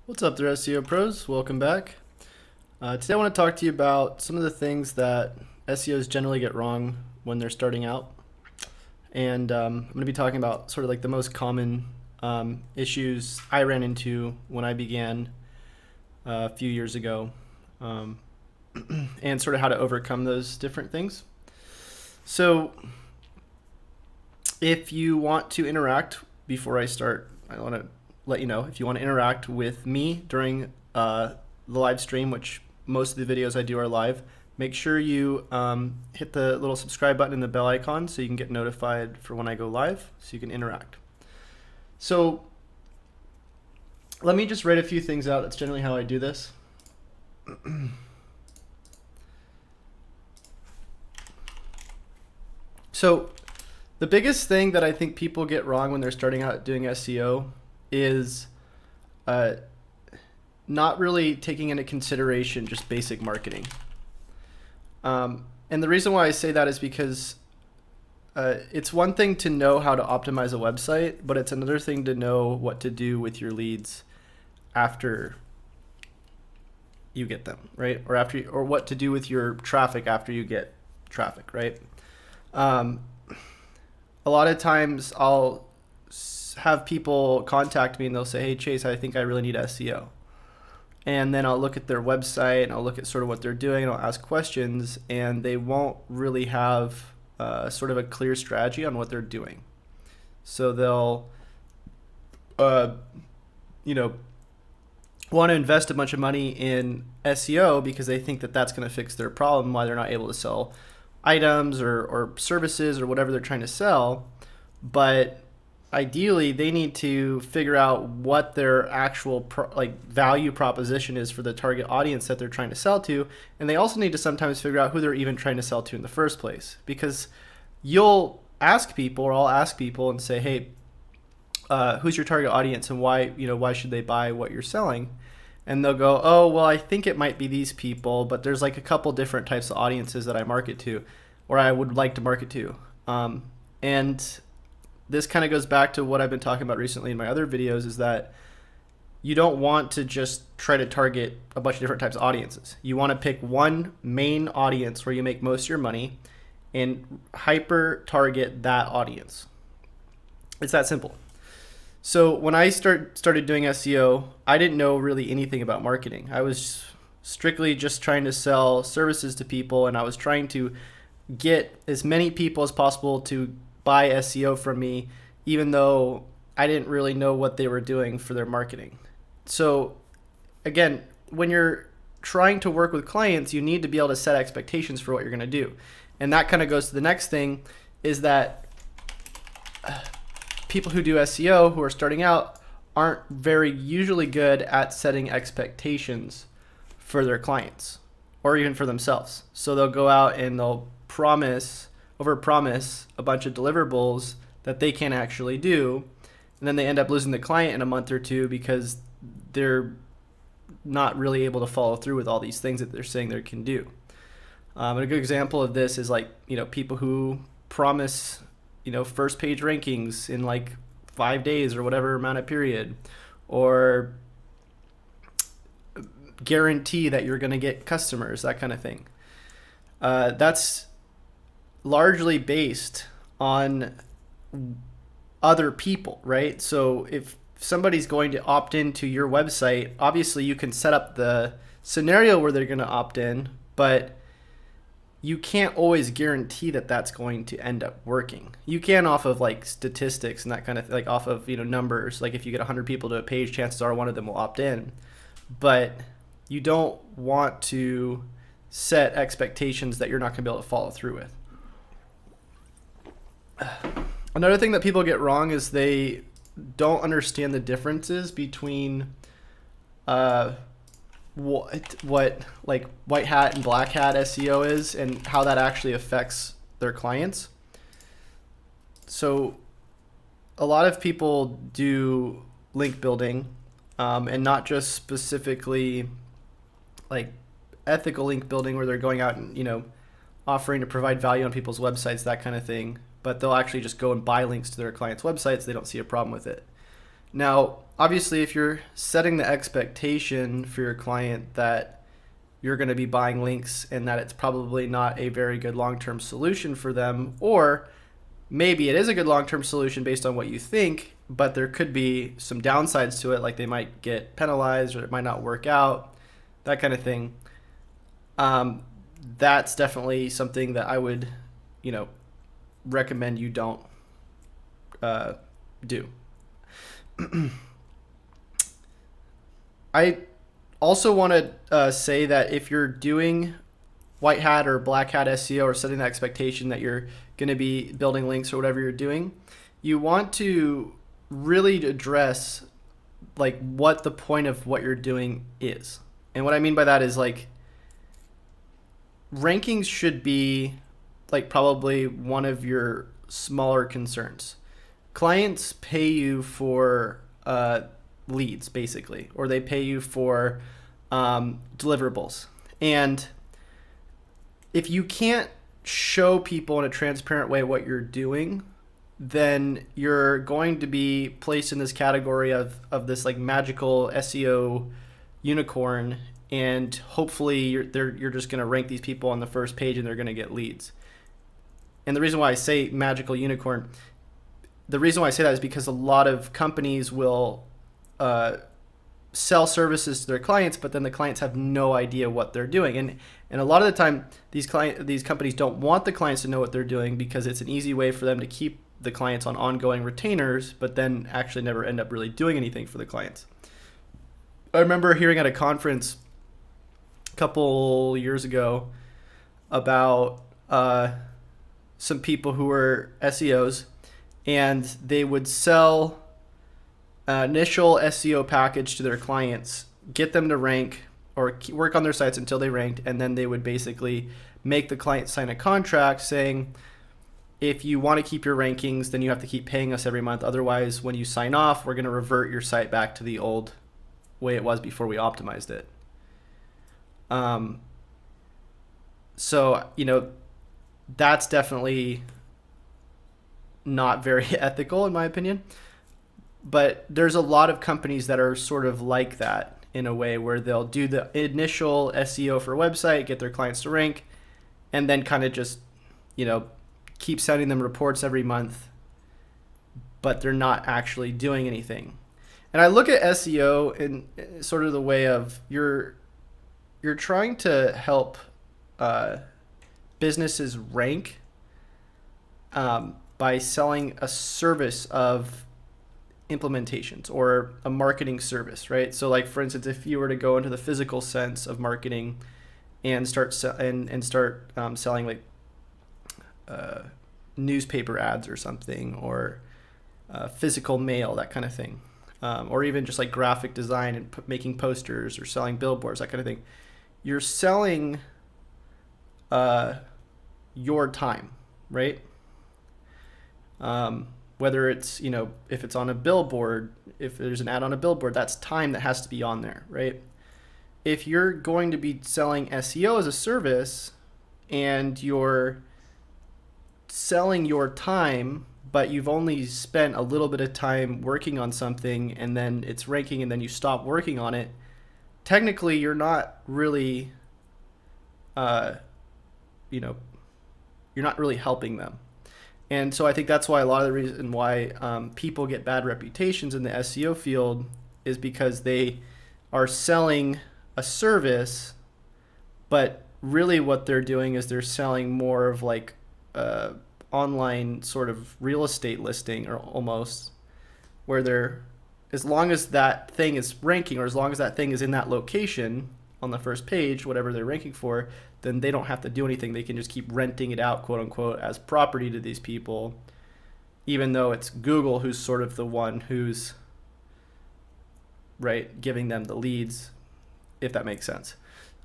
What's up there, SEO pros? Welcome back. Today I want to talk to you about some of the things that SEOs generally get wrong when they're starting out. And I'm going to be talking about sort of like the most common issues I ran into when I began a few years ago, and sort of how to overcome those different things. So if you want to interact before I start, I want to let you know if you want to interact with me during the live stream, which most of the videos I do are live, make sure you hit the little subscribe button and the bell icon so you can get notified for when I go live so you can interact. So let me just write a few things out. That's generally how I do this. So the biggest thing that I think people get wrong when they're starting out doing SEO is not really taking into consideration just basic marketing. And the reason why I say that is because it's one thing to know how to optimize a website, but it's another thing to know what to do with your leads after you get them, right? Or what to do with your traffic after you get traffic, right? A lot of times I'll have people contact me and they'll say, "Hey Chase, I think I really need SEO." And then I'll look at their website and I'll look at sort of what they're doing and I'll ask questions, and they won't really have sort of a clear strategy on what they're doing. So they'll, want to invest a bunch of money in SEO because they think that that's going to fix their problem, why they're not able to sell items or services or whatever they're trying to sell. But ideally, they need to figure out what their actual value proposition is for the target audience that they're trying to sell to, and they also need to sometimes figure out who they're even trying to sell to in the first place. Because you'll ask people, or I'll ask people and say, "Hey, who's your target audience, and why should they buy what you're selling?" And they'll go, "Oh, well, I think it might be these people, but there's like a couple different types of audiences that I market to, or I would like to market to." And this kind of goes back to what I've been talking about recently in my other videos, is that you don't want to just try to target a bunch of different types of audiences. You want to pick one main audience where you make most of your money and hyper target that audience. It's that simple. So when I started doing SEO, I didn't know really anything about marketing. I was strictly just trying to sell services to people, and I was trying to get as many people as possible to buy SEO from me, even though I didn't really know what they were doing for their marketing. So again, when you're trying to work with clients, you need to be able to set expectations for what you're going to do. And that kind of goes to the next thing, is that people who do SEO who are starting out aren't very usually good at setting expectations for their clients or even for themselves. So they'll go out and they'll overpromise a bunch of deliverables that they can't actually do, and then they end up losing the client in a month or two because they're not really able to follow through with all these things that they're saying they can do. And a good example of this is people who promise first page rankings in like 5 days or whatever amount of period, or guarantee that you're going to get customers, that kind of thing. That's largely based on other people, right? So if somebody's going to opt into your website, obviously you can set up the scenario where they're going to opt in, but you can't always guarantee that that's going to end up working. You can off of like statistics and that kind of off of numbers. Like if you get 100 people to a page, chances are one of them will opt in. But you don't want to set expectations that you're not going to be able to follow through with. Another thing that people get wrong is they don't understand the differences between what like white hat and black hat SEO is, and how that actually affects their clients. So a lot of people do link building, and not just specifically like ethical link building where they're going out and offering to provide value on people's websites, that kind of thing, but they'll actually just go and buy links to their clients' websites. They don't see a problem with it. Now, obviously, if you're setting the expectation for your client that you're going to be buying links and that it's probably not a very good long-term solution for them, or maybe it is a good long-term solution based on what you think, but there could be some downsides to it, like they might get penalized or it might not work out, that kind of thing. That's definitely something that I would, recommend you don't do. I also want to say that if you're doing white hat or black hat SEO, or setting the expectation that you're going to be building links or whatever you're doing, you want to really address like what the point of what you're doing is. And what I mean by that is like rankings should be like probably one of your smaller concerns. Clients pay you for leads basically, or they pay you for deliverables. And if you can't show people in a transparent way what you're doing, then you're going to be placed in this category of this like magical SEO unicorn, and hopefully you're just going to rank these people on the first page and they're going to get leads. And the reason why I say magical unicorn, the reason why I say that is because a lot of companies will sell services to their clients, but then the clients have no idea what they're doing. And a lot of the time, these companies don't want the clients to know what they're doing because it's an easy way for them to keep the clients on ongoing retainers, but then actually never end up really doing anything for the clients. I remember hearing at a conference a couple years ago about some people who were SEOs, and they would sell an initial SEO package to their clients, get them to rank or work on their sites until they ranked, and then they would basically make the client sign a contract saying, if you want to keep your rankings, then you have to keep paying us every month. Otherwise, when you sign off, we're going to revert your site back to the old way it was before we optimized it. So, that's definitely not very ethical in my opinion. But there's a lot of companies that are sort of like that in a way, where they'll do the initial SEO for a website, get their clients to rank, and then kind of just, keep sending them reports every month, but they're not actually doing anything. And I look at SEO in sort of the way of you're trying to help businesses rank by selling a service of implementations or a marketing service, right? So like, for instance, if you were to go into the physical sense of marketing and start selling like newspaper ads or something, or physical mail, that kind of thing, or even just like graphic design and making posters or selling billboards, that kind of thing, you're selling your time, right? Whether it's, if it's on a billboard, if there's an ad on a billboard, that's time that has to be on there, right? If you're going to be selling SEO as a service and you're selling your time, but you've only spent a little bit of time working on something and then it's ranking and then you stop working on it, technically you're not really, you're not really helping them. And so I think that's why a lot of the reason why people get bad reputations in the SEO field is because they are selling a service, but really what they're doing is they're selling more of like online sort of real estate listing, or almost, where they're, as long as that thing is ranking, or as long as that thing is in that location on the first page, whatever they're ranking for, then they don't have to do anything. They can just keep renting it out, quote unquote, as property to these people, even though it's Google who's sort of the one who's, right, giving them the leads, if that makes sense.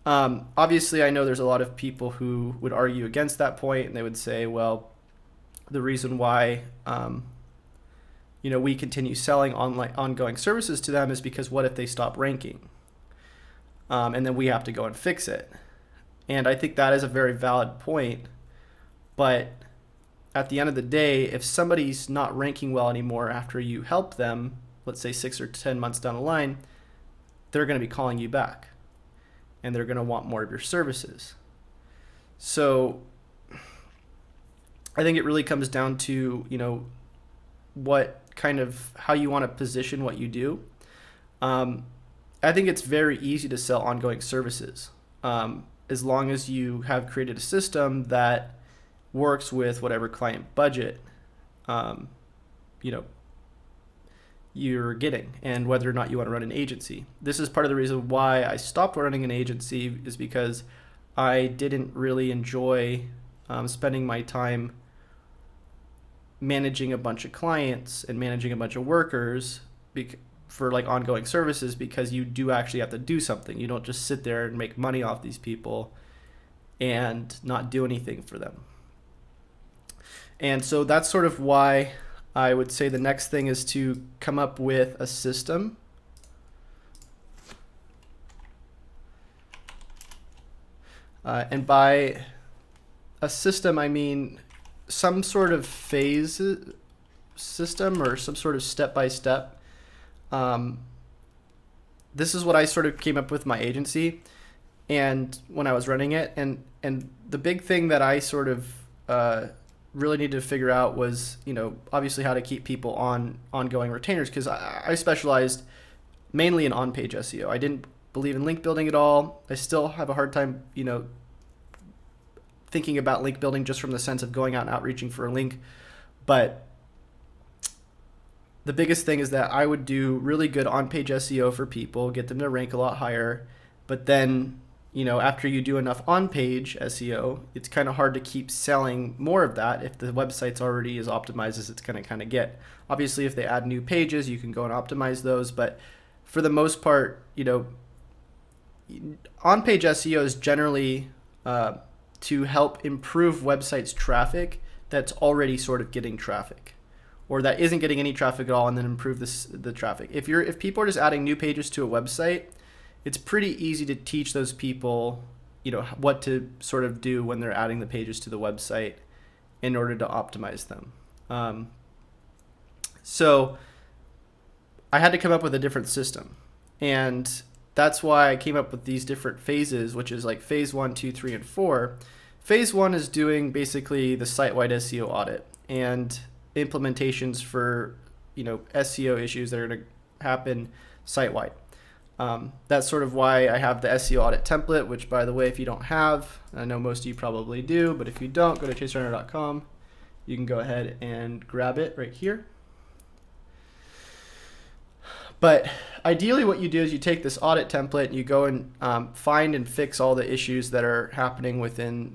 Obviously, I know there's a lot of people who would argue against that point, and they would say, well, the reason why we continue selling ongoing services to them is because what if they stop ranking? And then we have to go and fix it. And I think that is a very valid point. But at the end of the day, if somebody's not ranking well anymore after you help them, let's say 6 or 10 months down the line, they're going to be calling you back and they're going to want more of your services. So I think it really comes down to, what kind of, how you want to position what you do. I think it's very easy to sell ongoing services, as long as you have created a system that works with whatever client budget, you're getting, and whether or not you want to run an agency. This is part of the reason why I stopped running an agency, is because I didn't really enjoy spending my time managing a bunch of clients and managing a bunch of workers for like ongoing services, because you do actually have to do something. You don't just sit there and make money off these people and not do anything for them. And so that's sort of why I would say the next thing is to come up with a system. And by a system, I mean some sort of phase system or some sort of step-by-step. This is what I sort of came up with my agency and when I was running it. And the big thing that I sort of really needed to figure out was, obviously how to keep people on ongoing retainers, because I specialized mainly in on-page SEO. I didn't believe in link building at all. I still have a hard time, thinking about link building just from the sense of going out and outreaching for a link. But the biggest thing is that I would do really good on-page SEO for people, get them to rank a lot higher. But then, after you do enough on-page SEO, it's kind of hard to keep selling more of that if the website's already as optimized as it's going to kind of get. Obviously, if they add new pages, you can go and optimize those. But for the most part, on-page SEO is generally to help improve websites' traffic that's already sort of getting traffic, or that isn't getting any traffic at all, and then improve the traffic. If people are just adding new pages to a website, it's pretty easy to teach those people, what to sort of do when they're adding the pages to the website in order to optimize them. So I had to come up with a different system, and that's why I came up with these different phases, which is like phase 1, 2, 3, and 4. Phase 1 is doing basically the site-wide SEO audit and implementations for SEO issues that are going to happen site-wide. That's sort of why I have the SEO audit template, which, by the way, if you don't have, I know most of you probably do, but if you don't, go to chaserunner.com. You can go ahead and grab it right here. But ideally what you do is you take this audit template and you go and find and fix all the issues that are happening within,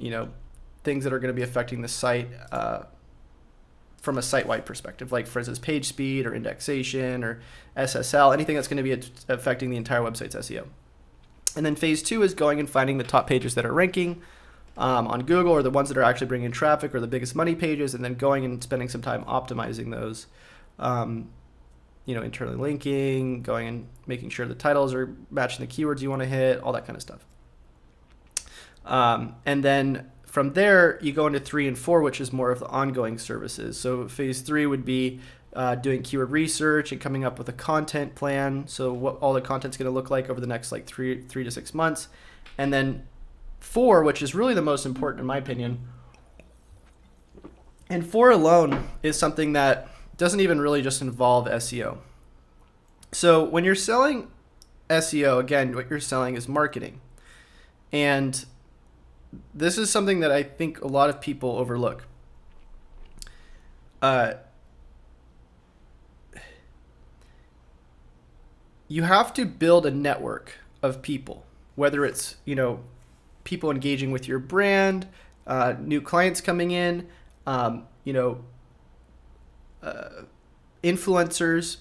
things that are going to be affecting the site from a site-wide perspective, like for instance, page speed or indexation or SSL, anything that's going to be affecting the entire website's SEO. And then phase 2 is going and finding the top pages that are ranking on Google, or the ones that are actually bringing traffic, or the biggest money pages, and then going and spending some time optimizing those. Internally linking, going and making sure the titles are matching the keywords you want to hit, all that kind of stuff. And then from there, you go into 3 and 4, which is more of the ongoing services. So phase 3 would be doing keyword research and coming up with a content plan. So what all the content's going to look like over the next like 3 to 6 months. And then 4, which is really the most important in my opinion. And 4 alone is something that doesn't even really just involve SEO. So when you're selling SEO, again, what you're selling is marketing. And this is something that I think a lot of people overlook. You have to build a network of people, whether it's, people engaging with your brand, new clients coming in, influencers.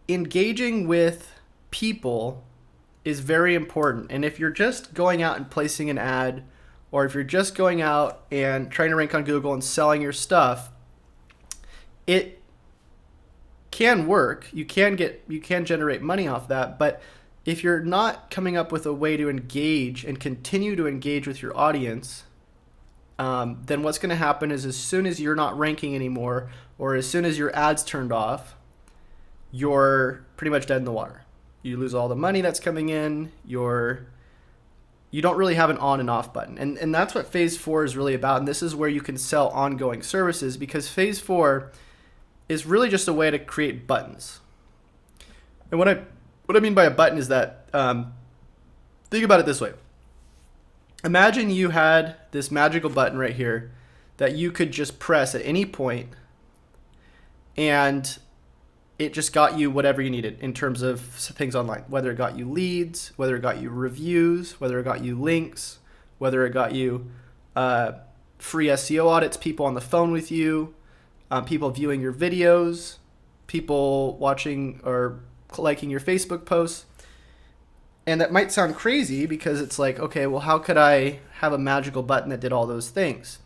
Engaging with people is very important. And if you're just going out and placing an ad, or if you're just going out and trying to rank on Google and selling your stuff, it can work. You can generate money off that. But if you're not coming up with a way to engage and continue to engage with your audience, then what's going to happen is as soon as you're not ranking anymore, or as soon as your ads turned off, you're pretty much dead in the water. You lose all the money that's coming in. You don't really have an on and off button. And that's what phase 4 is really about. And this is where you can sell ongoing services, because phase 4 is really just a way to create buttons. And what I mean by a button is that, think about it this way. Imagine you had this magical button right here that you could just press at any point, and it just got you whatever you needed in terms of things online, whether it got you leads, whether it got you reviews, whether it got you links, whether it got you free SEO audits, people on the phone with you, people viewing your videos, people watching or liking your Facebook posts. And that might sound crazy because it's like, okay, well, how could I have a magical button that did all those things?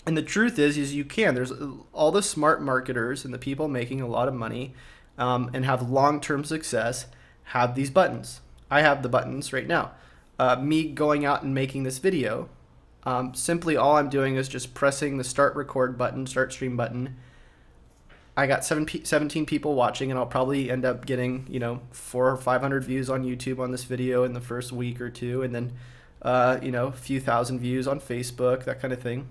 And the truth is you can. There's all the smart marketers and the people making a lot of money and have long-term success have these buttons. I have the buttons right now. Me going out and making this video, simply all I'm doing is just pressing the start record button, start stream button. I got 17 people watching, and I'll probably end up getting 400 or 500 views on YouTube on this video in the first week or two, and then a few thousand views on Facebook, that kind of thing.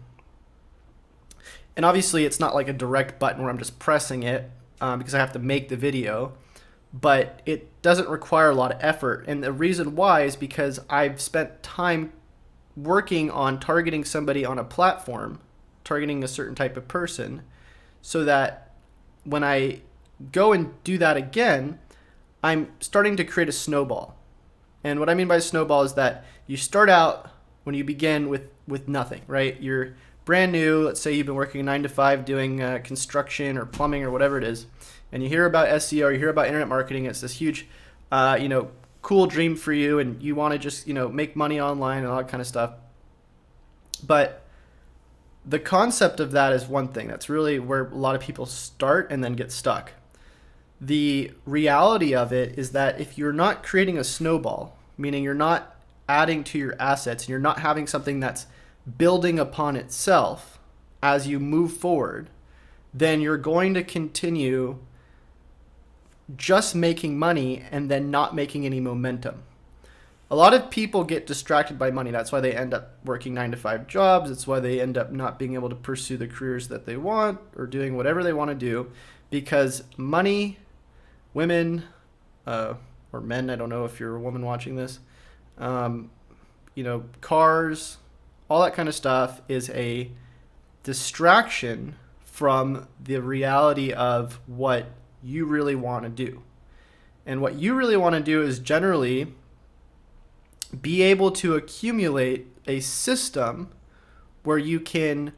And obviously it's not like a direct button where I'm just pressing it because I have to make the video, but it doesn't require a lot of effort. And the reason why is because I've spent time working on targeting somebody on a platform, targeting a certain type of person, so that when I go and do that again, I'm starting to create a snowball. And what I mean by snowball is that you start out when you begin with nothing, right? You're brand new. Let's say you've been working 9 to 5 doing construction or plumbing or whatever it is, and you hear about SEO or you hear about internet marketing. It's this huge, cool dream for you, and you want to just make money online and all that kind of stuff. But the concept of that is one thing. That's really where a lot of people start and then get stuck. The reality of it is that if you're not creating a snowball, meaning you're not adding to your assets and you're not having something that's building upon itself as you move forward, then you're going to continue just making money and then not making any momentum. A lot of people get distracted by money. That's why they end up working 9 to 5 jobs. It's why they end up not being able to pursue the careers that they want or doing whatever they want to do, because money, women, or men, I don't know if you're a woman watching this, cars, all that kind of stuff is a distraction from the reality of what you really want to do. And what you really want to do is generally be able to accumulate a system where you can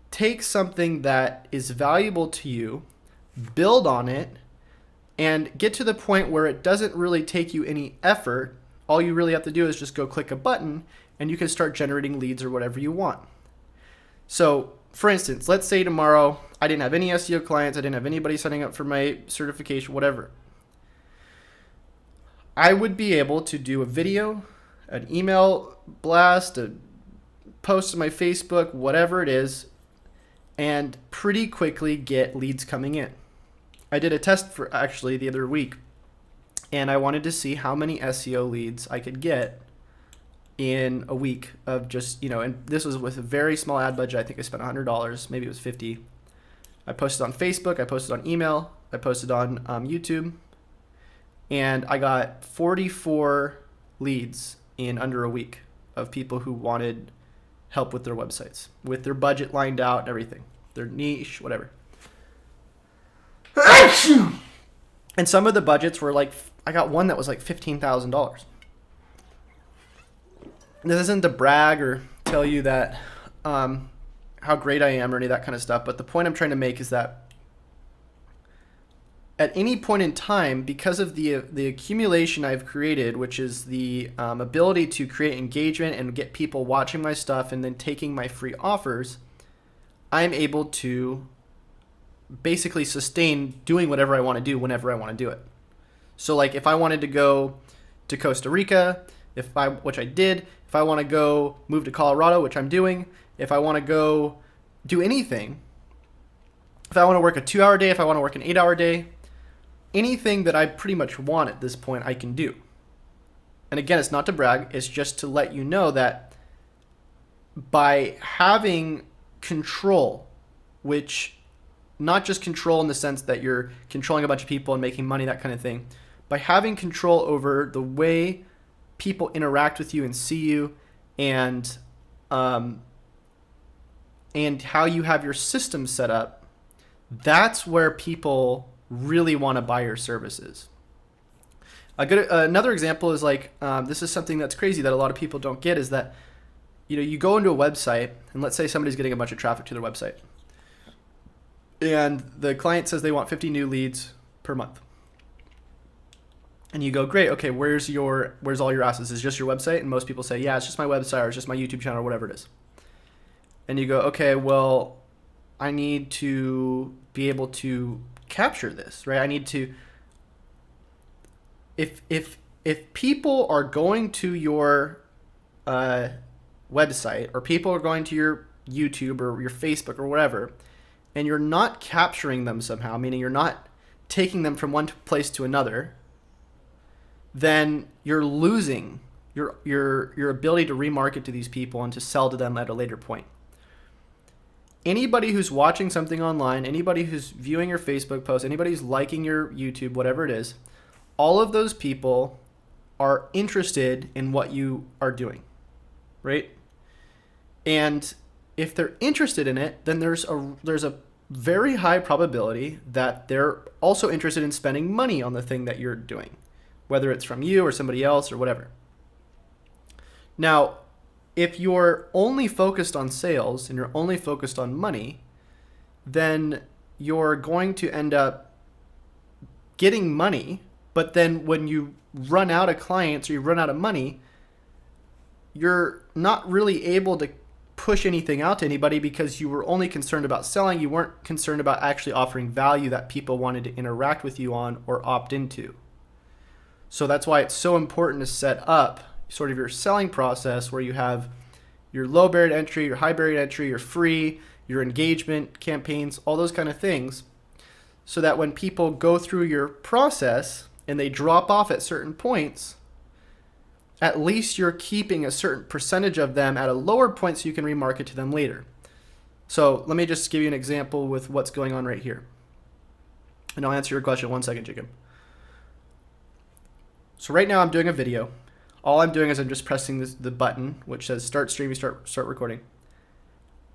take something that is valuable to you, build on it, and get to the point where it doesn't really take you any effort. All you really have to do is just go click a button and you can start generating leads or whatever you want. So, for instance, let's say tomorrow I didn't have any SEO clients, I didn't have anybody signing up for my certification, whatever. I would be able to do a video, an email blast, a post on my Facebook, whatever it is, and pretty quickly get leads coming in. I did a test for actually the other week, and I wanted to see how many SEO leads I could get in a week of just, and this was with a very small ad budget. I think I spent $100, maybe it was $50. I posted on Facebook, I posted on email, I posted on YouTube, and I got 44 leads in under a week of people who wanted help with their websites, with their budget lined out and everything, their niche, whatever. And some of the budgets were like, I got one that was like $15,000. This isn't to brag or tell you that how great I am or any of that kind of stuff, but the point I'm trying to make is that at any point in time, because of the accumulation I've created, which is the ability to create engagement and get people watching my stuff and then taking my free offers, I'm able to basically sustain doing whatever I want to do whenever I want to do it. So like if I wanted to go to Costa Rica, which I did, if I want to go move to Colorado, which I'm doing, if I want to go do anything, if I want to work a 2-hour day, if I want to work an 8-hour day, anything that I pretty much want at this point, I can do. And again, it's not to brag, it's just to let you know that by having control, which not just control in the sense that you're controlling a bunch of people and making money, that kind of thing, by having control over the way people interact with you and see you, and how you have your system set up, that's where people really want to buy your services. Another example is like, this is something that's crazy that a lot of people don't get, is that, you go into a website and let's say somebody's getting a bunch of traffic to their website, and the client says they want 50 new leads per month. And you go, great, okay, where's all your assets? Is it just your website? And most people say, yeah, it's just my website, or it's just my YouTube channel, or whatever it is. And you go, okay, well, I need to be able to capture this, right? I need to, if people are going to your website, or people are going to your YouTube or your Facebook or whatever, and you're not capturing them somehow, meaning you're not taking them from one place to another, then you're losing your ability to remarket to these people and to sell to them at a later point. Anybody who's watching something online, anybody who's viewing your Facebook post, anybody who's liking your YouTube, whatever it is, all of those people are interested in what you are doing, right? And if they're interested in it, then there's a very high probability that they're also interested in spending money on the thing that you're doing, whether it's from you or somebody else or whatever. Now, if you're only focused on sales and you're only focused on money, then you're going to end up getting money, but then when you run out of clients or you run out of money, you're not really able to push anything out to anybody because you were only concerned about selling. You weren't concerned about actually offering value that people wanted to interact with you on or opt into. So that's why it's so important to set up sort of your selling process where you have your low barrier to entry, your high barrier to entry, your free, your engagement campaigns, all those kind of things, so that when people go through your process and they drop off at certain points, at least you're keeping a certain percentage of them at a lower point so you can remarket to them later. So let me just give you an example with what's going on right here. And I'll answer your question in 1 second, Jacob. So right now I'm doing a video. All I'm doing is I'm just pressing the button which says start streaming, start recording.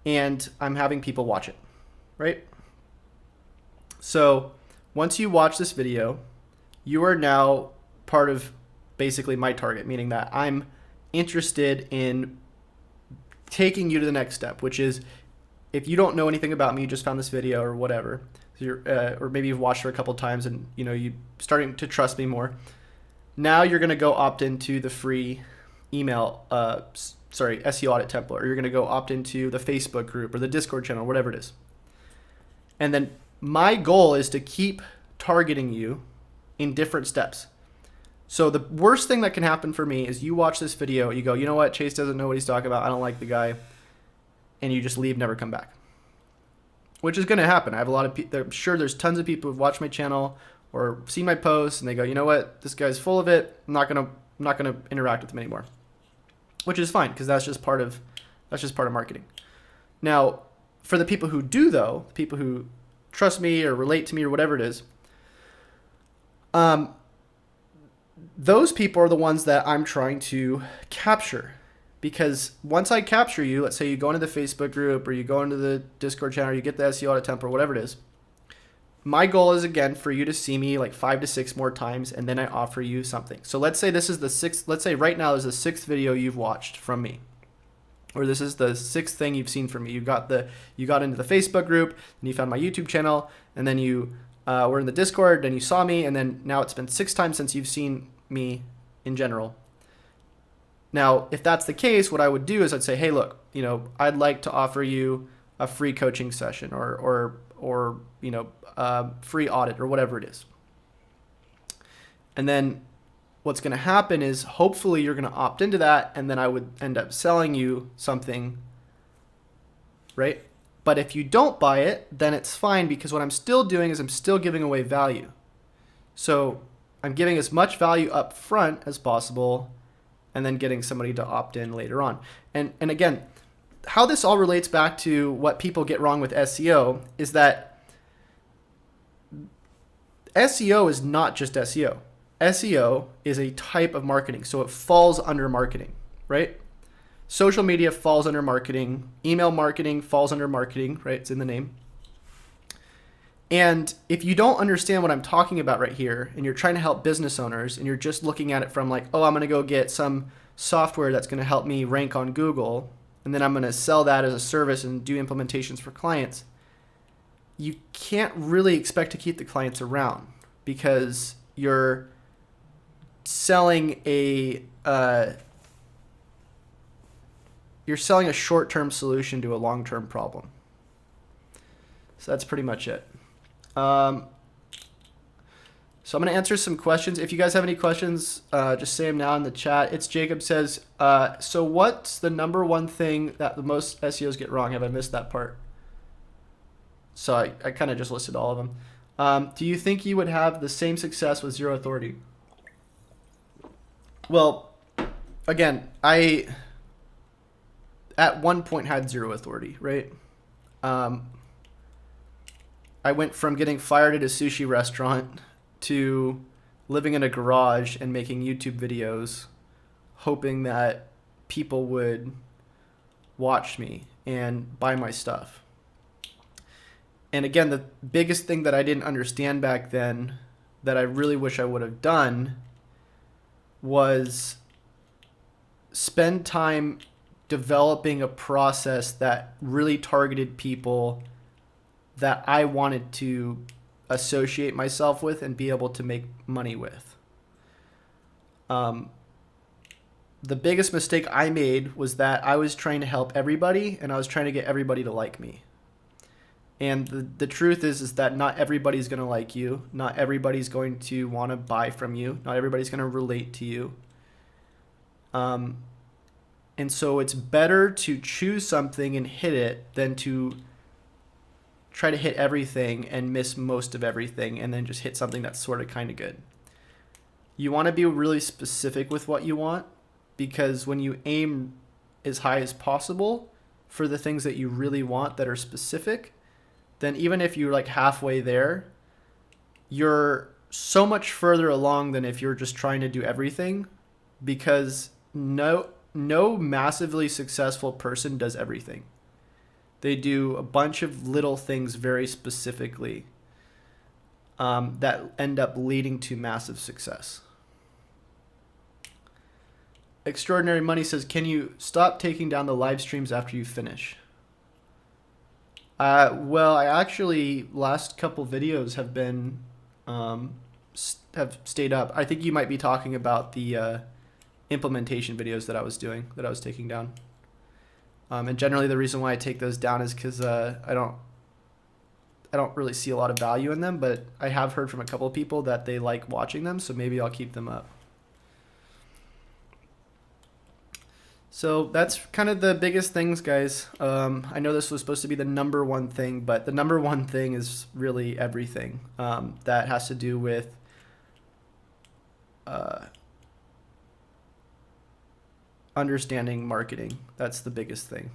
And I'm having people watch it, right? So once you watch this video, you are now part of basically my target, meaning that I'm interested in taking you to the next step, which is if you don't know anything about me, you just found this video or whatever, or maybe you've watched it a couple times and you're starting to trust me more. Now you're going to go opt into the free email, SEO audit template, or you're going to go opt into the Facebook group or the Discord channel, whatever it is. And then my goal is to keep targeting you in different steps. So the worst thing that can happen for me is you watch this video, you go, you know what, Chase doesn't know what he's talking about, I don't like the guy, and you just leave, never come back. Which is going to happen. I have a lot of people, I'm sure there's tons of people who've watched my channel or seen my posts and they go, you know what, this guy's full of it, I'm not gonna interact with him anymore. Which is fine, because that's just part of marketing. Now, for the people who do though, people who trust me or relate to me or whatever it is, those people are the ones that I'm trying to capture, because once I capture you, let's say you go into the Facebook group or you go into the Discord channel, or you get the SEO audit template or whatever it is, my goal is again for you to see me like 5 to 6 more times, and then I offer you something. So let's say this is the 6th, let's say right now is the 6th video you've watched from me, or this is the 6th thing you've seen from me. You got into the Facebook group, and you found my YouTube channel, and then you were in the Discord, and you saw me, and then now it's been 6 times since you've seen me in general. Now, if that's the case, what I would do is I'd say, hey, look, I'd like to offer you a free coaching session or free audit or whatever it is. And then what's going to happen is hopefully you're going to opt into that, and then I would end up selling you something, right? But if you don't buy it, then it's fine, because what I'm still doing is I'm still giving away value. So I'm giving as much value up front as possible and then getting somebody to opt in later on. And again, how this all relates back to what people get wrong with SEO is that SEO is not just SEO. SEO is a type of marketing, so it falls under marketing, right? Social media falls under marketing. Email marketing falls under marketing, right? It's in the name. And if you don't understand what I'm talking about right here, and you're trying to help business owners, and you're just looking at it from like, oh, I'm going to go get some software that's going to help me rank on Google, and then I'm going to sell that as a service and do implementations for clients, you can't really expect to keep the clients around because you're selling a short-term solution to a long-term problem. So that's pretty much it. So I'm going to answer some questions. If you guys have any questions, just say them now in the chat. It's Jacob says, so what's the number one thing that the most SEOs get wrong? Have I missed that part? So I kind of just listed all of them. Do you think you would have the same success with zero authority? Well, again, I at one point had zero authority, right? I went from getting fired at a sushi restaurant to living in a garage and making YouTube videos, hoping that people would watch me and buy my stuff. And again, the biggest thing that I didn't understand back then that I really wish I would have done was spend time developing a process that really targeted people that I wanted to associate myself with and be able to make money with. The biggest mistake I made was that I was trying to help everybody and I was trying to get everybody to like me. And the truth is that not everybody's going to like you. Not everybody's going to want to buy from you. Not everybody's going to relate to you. And so it's better to choose something and hit it than to try to hit everything and miss most of everything and then just hit something that's sort of kind of good. You want to be really specific with what you want, because when you aim as high as possible for the things that you really want that are specific, then even if you're like halfway there, you're so much further along than if you're just trying to do everything, because no massively successful person does everything. They do a bunch of little things very specifically that end up leading to massive success. Extraordinary Money says, can you stop taking down the live streams after you finish? Well, I actually, last couple videos have been, have stayed up. I think you might be talking about the implementation videos that I was doing, that I was taking down. And generally the reason why I take those down is because I don't really see a lot of value in them, but I have heard from a couple of people that they like watching them, so maybe I'll keep them up. So that's kind of the biggest things, guys. I know this was supposed to be the number one thing, but the number one thing is really everything that has to do with understanding marketing. That's the biggest thing.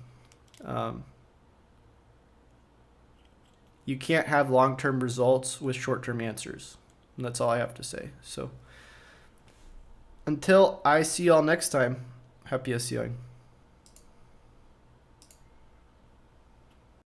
You can't have long-term results with short-term answers. And that's all I have to say. So until I see y'all next time, happy SEOing.